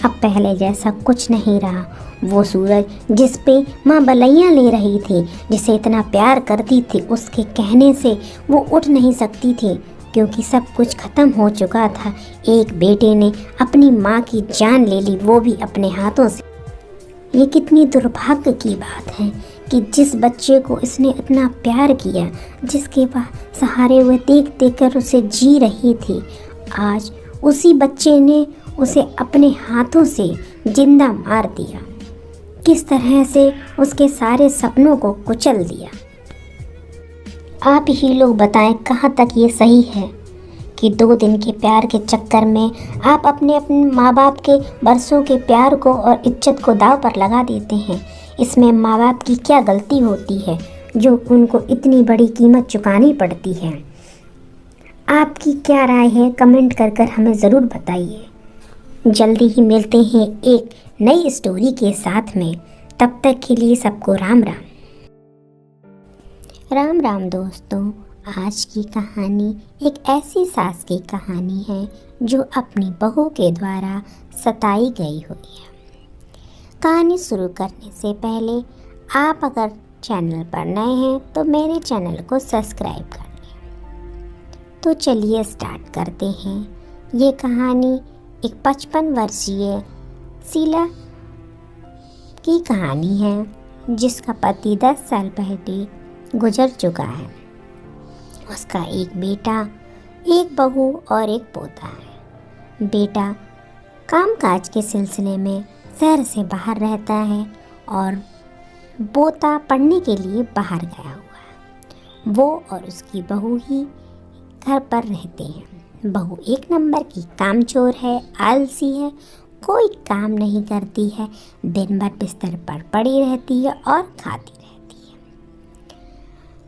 अब पहले जैसा कुछ नहीं रहा। वो सूरज जिस पे माँ बलैया ले रही थी, जिसे इतना प्यार करती थी, उसके कहने से वो उठ नहीं सकती थी, क्योंकि सब कुछ ख़त्म हो चुका था। एक बेटे ने अपनी माँ की जान ले ली, वो भी अपने हाथों से। ये कितनी दुर्भाग्य की बात है कि जिस बच्चे को इसने इतना प्यार किया, जिसके पास सहारे हुए देख देख कर उसे जी रही थी, आज उसी बच्चे ने उसे अपने हाथों से जिंदा मार दिया। किस तरह से उसके सारे सपनों को कुचल दिया। आप ही लोग बताएं कहाँ तक ये सही है कि 2 दिन के प्यार के चक्कर में आप अपने माँ बाप के बरसों के प्यार को और इज्जत को दांव पर लगा देते हैं। इसमें माँ बाप की क्या गलती होती है जो उनको इतनी बड़ी कीमत चुकानी पड़ती है। आपकी क्या राय है, कमेंट कर कर हमें ज़रूर बताइए। जल्दी ही मिलते हैं एक नई स्टोरी के साथ में। तब तक के लिए सबको राम राम। राम राम दोस्तों, आज की कहानी एक ऐसी सास की कहानी है जो अपनी बहू के द्वारा सताई गई हुई है। कहानी शुरू करने से पहले आप अगर चैनल पर नए हैं तो मेरे चैनल को सब्सक्राइब कर लें। तो चलिए स्टार्ट करते हैं। ये कहानी एक 55 वर्षीय शीला की कहानी है, जिसका पति 10 साल पहले गुजर चुका है। उसका एक बेटा, एक बहू और एक पोता है। बेटा कामकाज के सिलसिले में शहर से बाहर रहता है और पोता पढ़ने के लिए बाहर गया हुआ है। वो और उसकी बहू ही घर पर रहते हैं। बहू एक नंबर की कामचोर है, आलसी है, कोई काम नहीं करती है, दिन भर बिस्तर पर पड़ी रहती है और खाती रहती है।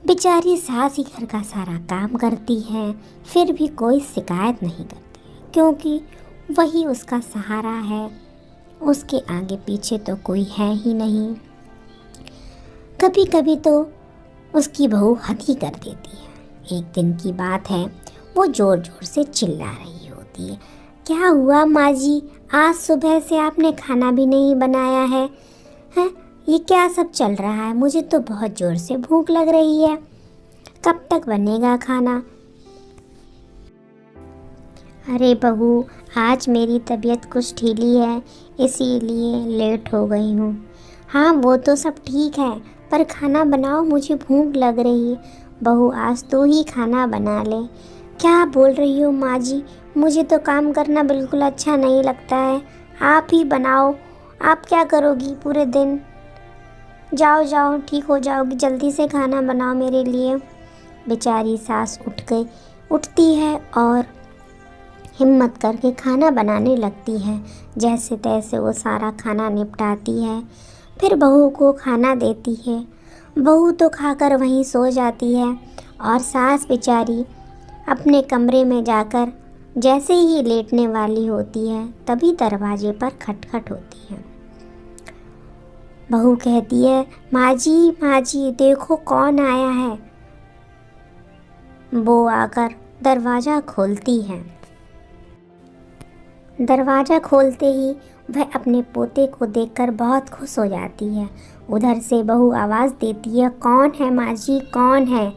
बेचारी सास ही घर का सारा काम करती है, फिर भी कोई शिकायत नहीं करती है, क्योंकि वही उसका सहारा है। उसके आगे पीछे तो कोई है ही नहीं। कभी कभी तो उसकी बहू हद ही कर देती है। एक दिन की बात है, वो ज़ोर ज़ोर से चिल्ला रही होती है, क्या हुआ माँ जी, आज सुबह से आपने खाना भी नहीं बनाया है? हैं, ये क्या सब चल रहा है? मुझे तो बहुत ज़ोर से भूख लग रही है, कब तक बनेगा खाना? अरे बहू, आज मेरी तबीयत कुछ ढीली है, इसीलिए लेट हो गई हूँ। हाँ वो तो सब ठीक है, पर खाना बनाओ, मुझे भूख लग रही है। बहू आज तू ही खाना बना ले। क्या बोल रही हो माँ जी, मुझे तो काम करना बिल्कुल अच्छा नहीं लगता है, आप ही बनाओ। आप क्या करोगी पूरे दिन? जाओ जाओ, ठीक हो जाओगी, जल्दी से खाना बनाओ मेरे लिए। बेचारी सास उठती है और हिम्मत करके खाना बनाने लगती है। जैसे तैसे वो सारा खाना निपटाती है, फिर बहू को खाना देती है। बहू तो खाकर वहीं सो जाती है और सास बेचारी अपने कमरे में जाकर जैसे ही लेटने वाली होती है, तभी दरवाजे पर खटखट होती है। बहू कहती है, माँ जी देखो कौन आया है। वो आकर दरवाज़ा खोलती है। दरवाज़ा खोलते ही वह अपने पोते को देखकर बहुत खुश हो जाती है। उधर से बहू आवाज़ देती है, कौन है माँ जी, कौन है?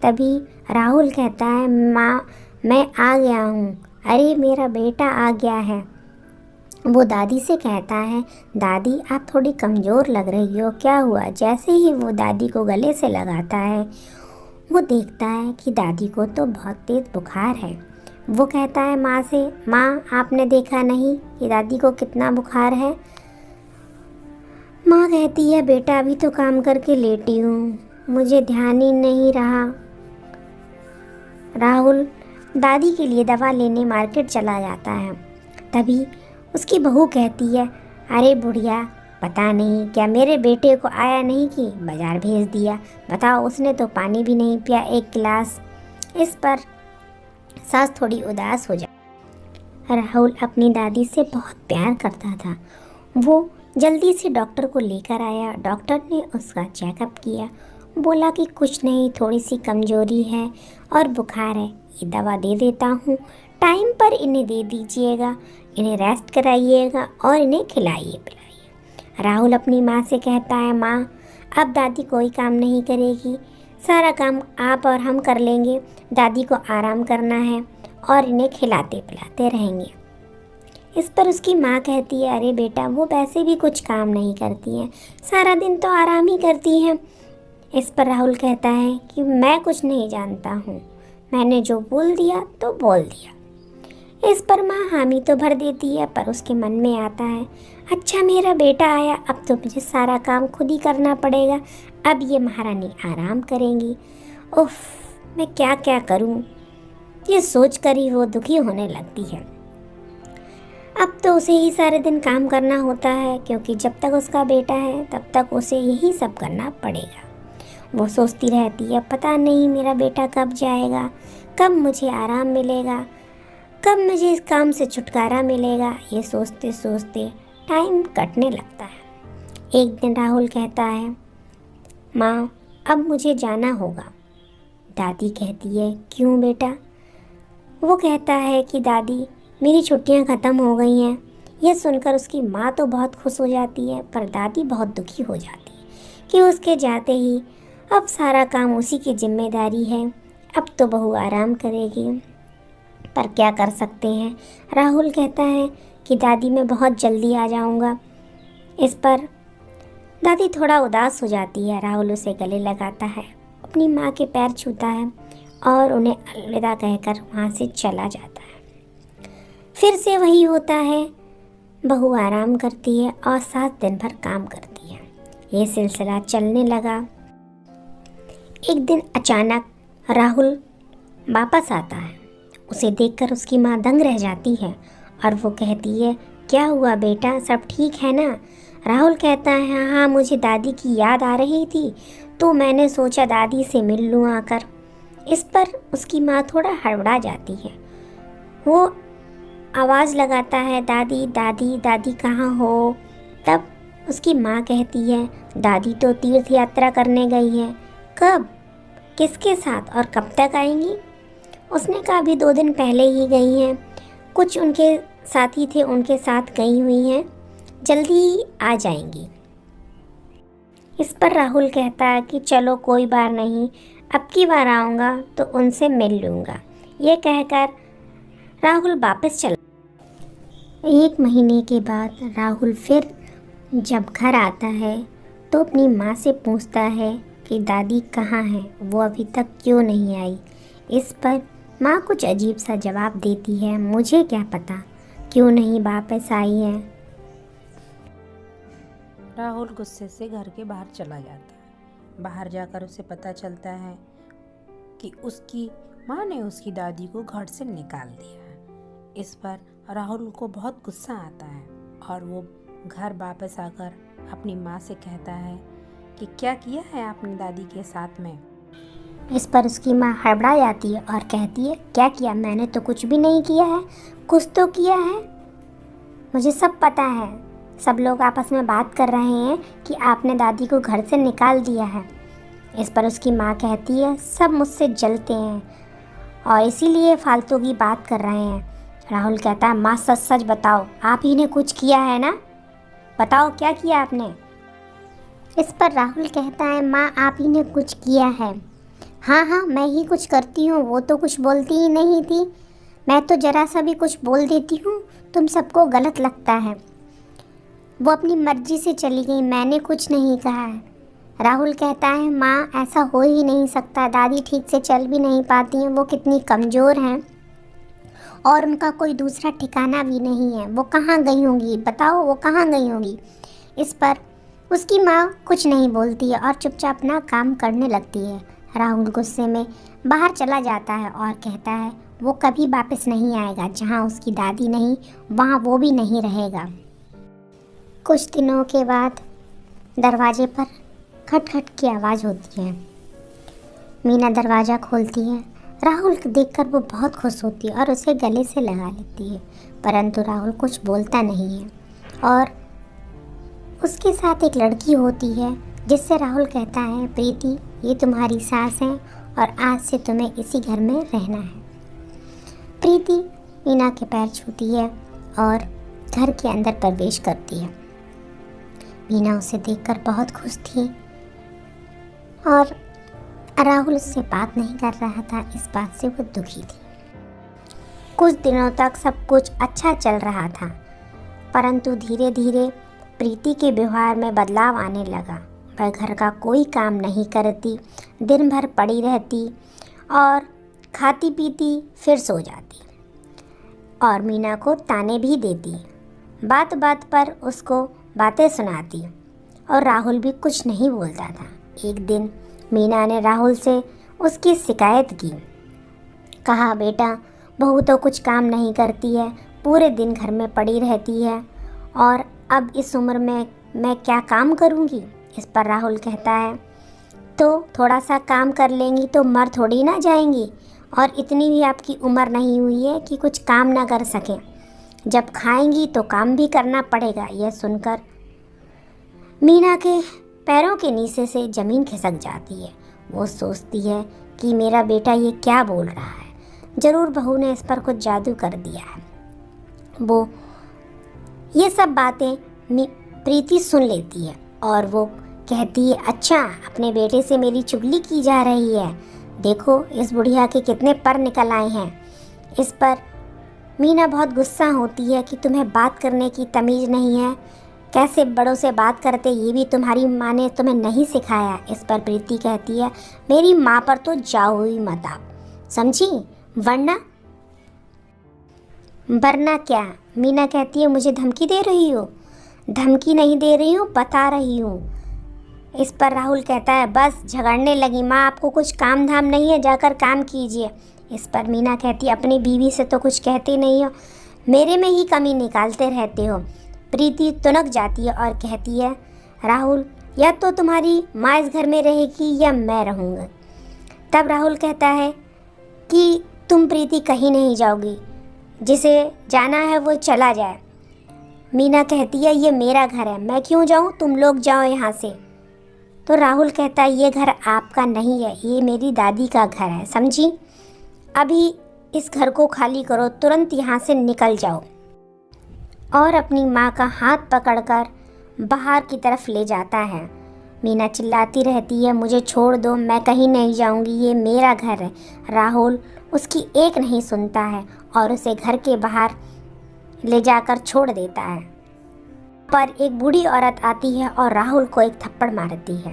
तभी राहुल कहता है, माँ मैं आ गया हूँ। अरे मेरा बेटा आ गया है। वो दादी से कहता है, दादी आप थोड़ी कमज़ोर लग रही हो, क्या हुआ? जैसे ही वो दादी को गले से लगाता है, वो देखता है कि दादी को तो बहुत तेज़ बुखार है। वो कहता है माँ से, माँ आपने देखा नहीं कि दादी को कितना बुखार है? माँ कहती है, बेटा अभी तो काम करके लेटी हूँ, मुझे ध्यान ही नहीं रहा। राहुल दादी के लिए दवा लेने मार्केट चला जाता है। तभी उसकी बहू कहती है, अरे बुढ़िया, पता नहीं क्या मेरे बेटे को आया नहीं कि बाज़ार भेज दिया। बताओ, उसने तो पानी भी नहीं पिया एक गिलास। इस पर सास थोड़ी उदास हो जाती। राहुल अपनी दादी से बहुत प्यार करता था। वो जल्दी से डॉक्टर को लेकर आया। डॉक्टर ने उसका चेकअप किया, बोला कि कुछ नहीं, थोड़ी सी कमज़ोरी है और बुखार है, ये दवा दे देता हूँ, टाइम पर इन्हें दे दीजिएगा, इन्हें रेस्ट कराइएगा और इन्हें खिलाइए पिलाइए। राहुल अपनी माँ से कहता है, माँ अब दादी कोई काम नहीं करेगी, सारा काम आप और हम कर लेंगे, दादी को आराम करना है और इन्हें खिलाते पिलाते रहेंगे। इस पर उसकी माँ कहती है, अरे बेटा वो वैसे भी कुछ काम नहीं करती हैं, सारा दिन तो आराम ही करती हैं। इस पर राहुल कहता है कि मैं कुछ नहीं जानता हूँ, मैंने जो बोल दिया तो बोल दिया। इस पर माँ हामी तो भर देती है, पर उसके मन में आता है, अच्छा मेरा बेटा आया, अब तो मुझे सारा काम खुद ही करना पड़ेगा, अब ये महारानी आराम करेंगी। उफ, मैं क्या क्या करूँ, ये सोच कर ही वो दुखी होने लगती है। अब तो उसे ही सारे दिन काम करना होता है, क्योंकि जब तक उसका बेटा है तब तक उसे यही सब करना पड़ेगा। वो सोचती रहती है, पता नहीं मेरा बेटा कब जाएगा, कब मुझे आराम मिलेगा, कब मुझे इस काम से छुटकारा मिलेगा। ये सोचते सोचते टाइम कटने लगता है। एक दिन राहुल कहता है, माँ अब मुझे जाना होगा। दादी कहती है, क्यों बेटा? वो कहता है कि दादी मेरी छुट्टियां ख़त्म हो गई हैं। यह सुनकर उसकी माँ तो बहुत खुश हो जाती है, पर दादी बहुत दुखी हो जाती है कि उसके जाते ही अब सारा काम उसी की जिम्मेदारी है, अब तो बहू आराम करेगी। पर क्या कर सकते हैं। राहुल कहता है कि दादी मैं बहुत जल्दी आ जाऊंगा। इस पर दादी थोड़ा उदास हो जाती है। राहुल उसे गले लगाता है, अपनी माँ के पैर छूता है और उन्हें अलविदा कहकर वहाँ से चला जाता है। फिर से वही होता है, बहू आराम करती है और सास दिन भर काम करती है। ये सिलसिला चलने लगा। एक दिन अचानक राहुल वापस आता है। उसे देखकर उसकी माँ दंग रह जाती है और वो कहती है, क्या हुआ बेटा, सब ठीक है ना? राहुल कहता है, हाँ हाँ, मुझे दादी की याद आ रही थी तो मैंने सोचा दादी से मिल लूँ आकर। इस पर उसकी माँ थोड़ा हड़बड़ा जाती है। वो आवाज़ लगाता है, दादी दादी दादी कहाँ हो? तब उसकी माँ कहती है, दादी तो तीर्थ यात्रा करने गई है। कब, किसके साथ और कब तक आएंगी? उसने कहा अभी 2 दिन पहले ही गई हैं, कुछ उनके साथी थे उनके साथ गई हुई हैं, जल्दी ही आ जाएंगी। इस पर राहुल कहता है कि चलो कोई बात नहीं, अब की बार आऊँगा तो उनसे मिल लूँगा। ये कहकर राहुल वापस चला। 1 महीने के बाद राहुल फिर जब घर आता है तो अपनी माँ से पूछता है कि दादी कहाँ है, वो अभी तक क्यों नहीं आई? इस पर माँ कुछ अजीब सा जवाब देती है, मुझे क्या पता क्यों नहीं वापस आई है। राहुल गुस्से से घर के बाहर चला जाता है। बाहर जाकर उसे पता चलता है कि उसकी माँ ने उसकी दादी को घर से निकाल दिया है। इस पर राहुल को बहुत गुस्सा आता है और वो घर वापस आकर अपनी माँ से कहता है कि क्या किया है आपने दादी के साथ में। इस पर उसकी माँ हड़बड़ा जाती है और कहती है, क्या किया? मैंने तो कुछ भी नहीं किया है। कुछ तो किया है, मुझे सब पता है। सब लोग आपस में बात कर रहे हैं कि आपने दादी को घर से निकाल दिया है। इस पर उसकी माँ कहती है, सब मुझसे जलते हैं और इसीलिए फालतू की बात कर रहे हैं। राहुल कहता है, माँ सच सच बताओ, आप ही ने कुछ किया है ना? बताओ क्या किया आपने? इस पर राहुल कहता है, माँ आप ही ने कुछ किया है। हाँ हाँ, मैं ही कुछ करती हूँ, वो तो कुछ बोलती ही नहीं थी। मैं तो ज़रा सा भी कुछ बोल देती हूँ, तुम सबको गलत लगता है। वो अपनी मर्जी से चली गई, मैंने कुछ नहीं कहा है। राहुल कहता है, माँ ऐसा हो ही नहीं सकता, दादी ठीक से चल भी नहीं पाती हैं, वो कितनी कमज़ोर हैं और उनका कोई दूसरा ठिकाना भी नहीं है। वो कहाँ गई होंगी, बताओ वो कहाँ गई होंगी? इस पर उसकी माँ कुछ नहीं बोलती है और चुपचाप अपना काम करने लगती है। राहुल गुस्से में बाहर चला जाता है और कहता है वो कभी वापस नहीं आएगा, जहाँ उसकी दादी नहीं वहाँ वो भी नहीं रहेगा। कुछ दिनों के बाद दरवाजे पर खटखट की आवाज़ होती है। मीना दरवाज़ा खोलती है। राहुल को देखकर वो बहुत खुश होती है और उसे गले से लगा लेती है, परंतु राहुल कुछ बोलता नहीं है। और उसके साथ एक लड़की होती है जिससे राहुल कहता है, प्रीति ये तुम्हारी सास है और आज से तुम्हें इसी घर में रहना है। प्रीति मीना के पैर छूती है और घर के अंदर प्रवेश करती है। मीना उसे देखकर बहुत खुश थी और राहुल उससे बात नहीं कर रहा था, इस बात से वो दुखी थी। कुछ दिनों तक सब कुछ अच्छा चल रहा था, परंतु धीरे धीरे प्रीति के व्यवहार में बदलाव आने लगा। वह घर का कोई काम नहीं करती, दिन भर पड़ी रहती और खाती पीती फिर सो जाती और मीना को ताने भी देती, बात बात पर उसको बातें सुनाती और राहुल भी कुछ नहीं बोलता था। एक दिन मीना ने राहुल से उसकी शिकायत की। कहा, बेटा बहू तो कुछ काम नहीं करती है, पूरे दिन घर में पड़ी रहती है और अब इस उम्र में मैं क्या काम करूँगी? इस पर राहुल कहता है, तो थोड़ा सा काम कर लेंगी तो मर थोड़ी ना जाएंगी, और इतनी भी आपकी उम्र नहीं हुई है कि कुछ काम ना कर सकें। जब खाएंगी तो काम भी करना पड़ेगा। यह सुनकर मीना के पैरों के नीचे से ज़मीन खिसक जाती है। वो सोचती है कि मेरा बेटा ये क्या बोल रहा है, ज़रूर बहू ने इस पर कुछ जादू कर दिया है। वो ये सब बातें प्रीति सुन लेती है और वो कहती है, अच्छा अपने बेटे से मेरी चुगली की जा रही है, देखो इस बुढ़िया के कितने पर निकल आए हैं। इस पर मीना बहुत गुस्सा होती है कि तुम्हें बात करने की तमीज़ नहीं है, कैसे बड़ों से बात करते ये भी तुम्हारी माँ ने तुम्हें नहीं सिखाया। इस पर प्रीति कहती है, मेरी माँ पर तो जाओ ही मत आप, समझी, वरना क्या? मीना कहती है, मुझे धमकी दे रही हो? धमकी नहीं दे रही हूँ, बता रही हूँ। इस पर राहुल कहता है, बस झगड़ने लगी माँ, आपको कुछ काम धाम नहीं है, जाकर काम कीजिए। इस पर मीना कहती है, अपनी बीवी से तो कुछ कहते नहीं हो, मेरे में ही कमी निकालते रहते हो। प्रीति तुनक जाती है और कहती है, राहुल या तो तुम्हारी माँ इस घर में रहेगी या मैं रहूँगा। तब राहुल कहता है कि तुम प्रीति कहीं नहीं जाओगी, जिसे जाना है वो चला जाए। मीना कहती है, ये मेरा घर है, मैं क्यों जाऊँ, तुम लोग जाओ यहाँ से। तो राहुल कहता है, ये घर आपका नहीं है, ये मेरी दादी का घर है, समझी। अभी इस घर को खाली करो, तुरंत यहाँ से निकल जाओ। और अपनी माँ का हाथ पकड़कर बाहर की तरफ ले जाता है। मीना चिल्लाती रहती है, मुझे छोड़ दो, मैं कहीं नहीं जाऊँगी, ये मेरा घर है। राहुल उसकी एक नहीं सुनता है और उसे घर के बाहर ले जाकर छोड़ देता है। पर एक बूढ़ी औरत आती है और राहुल को एक थप्पड़ मारती है।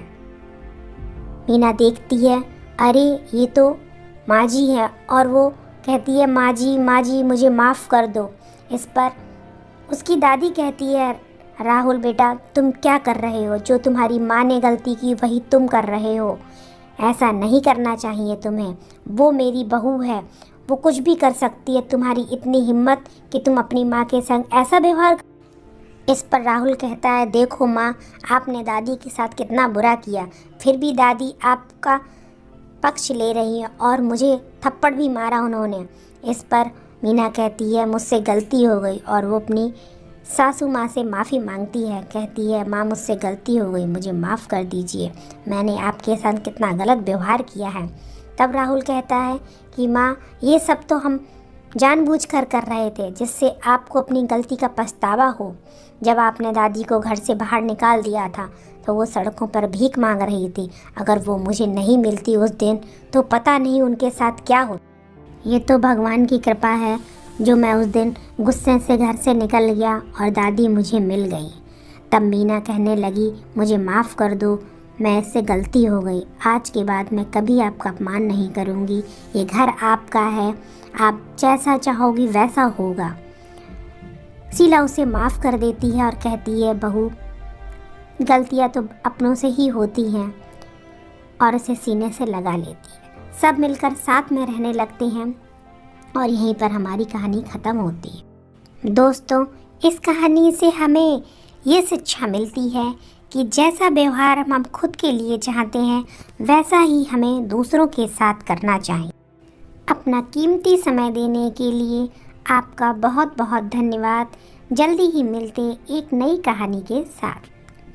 मीना देखती है, अरे ये तो माँ जी है, और वो कहती है, माँ जी मुझे माफ़ कर दो। इस पर उसकी दादी कहती है, राहुल बेटा तुम क्या कर रहे हो, जो तुम्हारी माँ ने गलती की वही तुम कर रहे हो, ऐसा नहीं करना चाहिए तुम्हें, वो मेरी बहू है, वो कुछ भी कर सकती है, तुम्हारी इतनी हिम्मत कि तुम अपनी माँ के संग ऐसा व्यवहार। इस पर राहुल कहता है, देखो माँ, आपने दादी के साथ कितना बुरा किया, फिर भी दादी आपका पक्ष ले रही है और मुझे थप्पड़ भी मारा उन्होंने। इस पर मीना कहती है, मुझसे गलती हो गई, और वो अपनी सासू माँ से माफ़ी मांगती है। कहती है, माँ मुझसे गलती हो गई, मुझे माफ़ कर दीजिए, मैंने आपके साथ कितना गलत व्यवहार किया है। तब राहुल कहता है कि माँ, ये सब तो हम जानबूझकर कर रहे थे, जिससे आपको अपनी गलती का पछतावा हो। जब आपने दादी को घर से बाहर निकाल दिया था तो वो सड़कों पर भीख मांग रही थी, अगर वो मुझे नहीं मिलती उस दिन तो पता नहीं उनके साथ क्या हो। ये तो भगवान की कृपा है जो मैं उस दिन गुस्से से घर से निकल गया और दादी मुझे मिल गई। तब मीना कहने लगी, मुझे माफ़ कर दो, मैं इससे गलती हो गई, आज के बाद मैं कभी आपका अपमान नहीं करूँगी, ये घर आपका है, आप जैसा चाहोगी वैसा होगा। शीला उसे माफ़ कर देती है और कहती है, बहू गलतियाँ तो अपनों से ही होती हैं, और उसे सीने से लगा लेती है। सब मिलकर साथ में रहने लगते हैं और यहीं पर हमारी कहानी ख़त्म होती है। दोस्तों, इस कहानी से हमें ये शिक्षा मिलती है कि जैसा व्यवहार हम खुद के लिए चाहते हैं वैसा ही हमें दूसरों के साथ करना चाहिए। अपना कीमती समय देने के लिए आपका बहुत बहुत धन्यवाद। जल्दी ही मिलते एक नई कहानी के साथ।